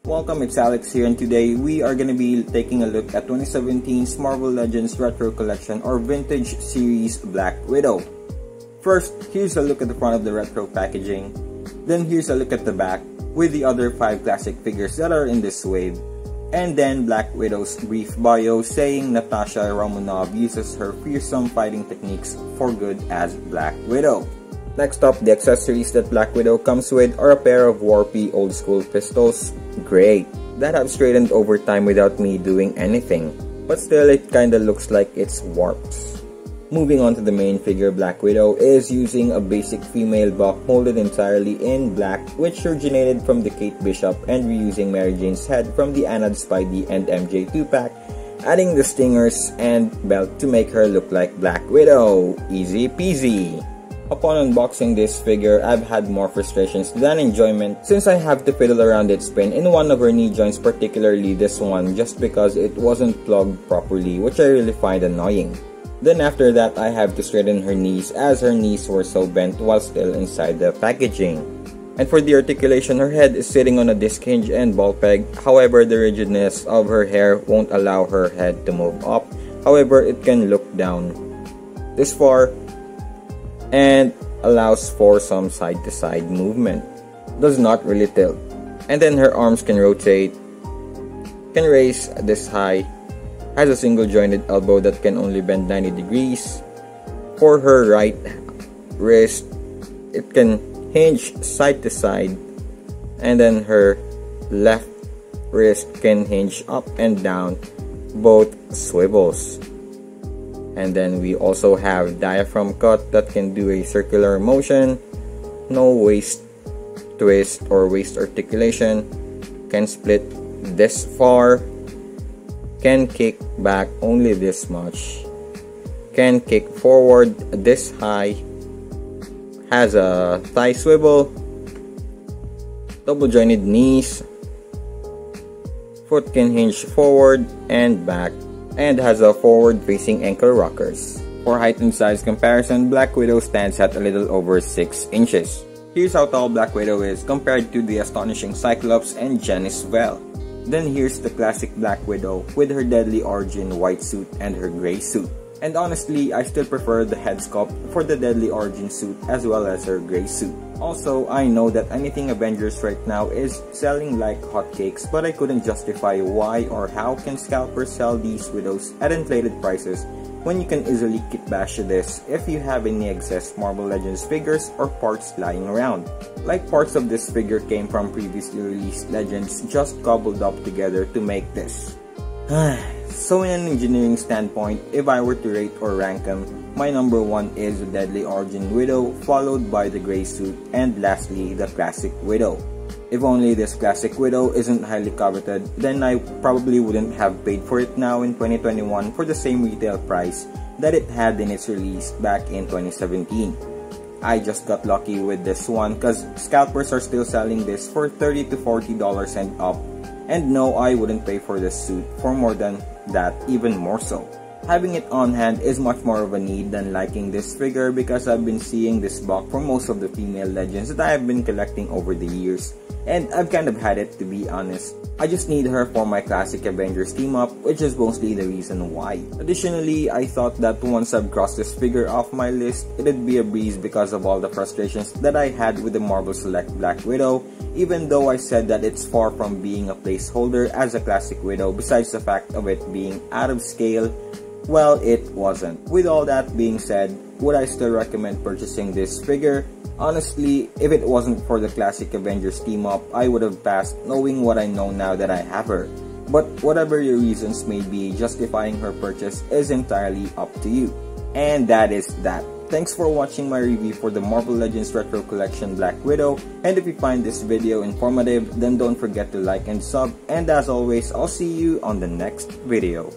Welcome, it's Alex here, and today we are going to be taking a look at 2017's Marvel Legends Retro Collection or Vintage Series Black Widow. First, here's a look at the front of the retro packaging. Then here's a look at the back with the other 5 classic figures that are in this wave. And then Black Widow's brief bio saying Natasha Romanoff uses her fearsome fighting techniques for good as Black Widow. Next up, the accessories that Black Widow comes with are a pair of warpy old school pistols. Great! That have straightened over time without me doing anything. But still, it kinda looks like it's warped. Moving on to the main figure, Black Widow is using a basic female buck molded entirely in black, which originated from the Kate Bishop and reusing Mary Jane's head from the Anna Spidey and MJ 2-pack, adding the stingers and belt to make her look like Black Widow. Easy peasy. Upon unboxing this figure, I've had more frustrations than enjoyment since I have to fiddle around its pin in one of her knee joints, particularly this one, just because it wasn't plugged properly, which I really find annoying. Then after that, I have to straighten her knees as her knees were so bent while still inside the packaging. And for the articulation, her head is sitting on a disc hinge and ball peg. However, the rigidness of her hair won't allow her head to move up. However, it can look down this far and allows for some side-to-side movement. Does not really tilt. And then her arms can rotate, can raise this high, has a single jointed elbow that can only bend 90 degrees. For her right wrist, it can hinge side to side, and then her left wrist can hinge up and down, both swivels. And then we also have diaphragm cut that can do a circular motion, no waist twist or waist articulation, can split this far, can kick back only this much, can kick forward this high, has a thigh swivel, double jointed knees, foot can hinge forward and back, and has a forward-facing ankle rockers. For height and size comparison, Black Widow stands at a little over 6 inches. Here's how tall Black Widow is compared to the astonishing Cyclops and Janice Vell. Then here's the classic Black Widow with her Deadly Origin white suit and her grey suit. And honestly, I still prefer the head sculpt for the Deadly Origin suit as well as her grey suit. Also, I know that anything Avengers right now is selling like hotcakes, but I couldn't justify why or how can scalpers sell these widows at inflated prices when you can easily kitbash this if you have any excess Marvel Legends figures or parts lying around. Like parts of this figure came from previously released Legends just cobbled up together to make this. So in an engineering standpoint, if I were to rate or rank them, my number 1 is the Deadly Origin Widow, followed by the grey suit, and lastly the classic Widow. If only this classic Widow isn't highly coveted, then I probably wouldn't have paid for it now in 2021 for the same retail price that it had in its release back in 2017. I just got lucky with this one cause scalpers are still selling this for $30 to $40 and up. And no, I wouldn't pay for this suit for more than that, even more so. Having it on hand is much more of a need than liking this figure because I've been seeing this buck for most of the female legends that I have been collecting over the years. And I've kind of had it, to be honest. I just need her for my classic Avengers team up, which is mostly the reason why. Additionally, I thought that once I've crossed this figure off my list, it'd be a breeze because of all the frustrations that I had with the Marvel Select Black Widow, even though I said that it's far from being a placeholder as a classic Widow besides the fact of it being out of scale. Well, it wasn't. With all that being said, would I still recommend purchasing this figure? Honestly, if it wasn't for the classic Avengers team up, I would have passed knowing what I know now that I have her. But whatever your reasons may be, justifying her purchase is entirely up to you. And that is that. Thanks for watching my review for the Marvel Legends Retro Collection Black Widow, and if you find this video informative, then don't forget to like and sub, and as always, I'll see you on the next video.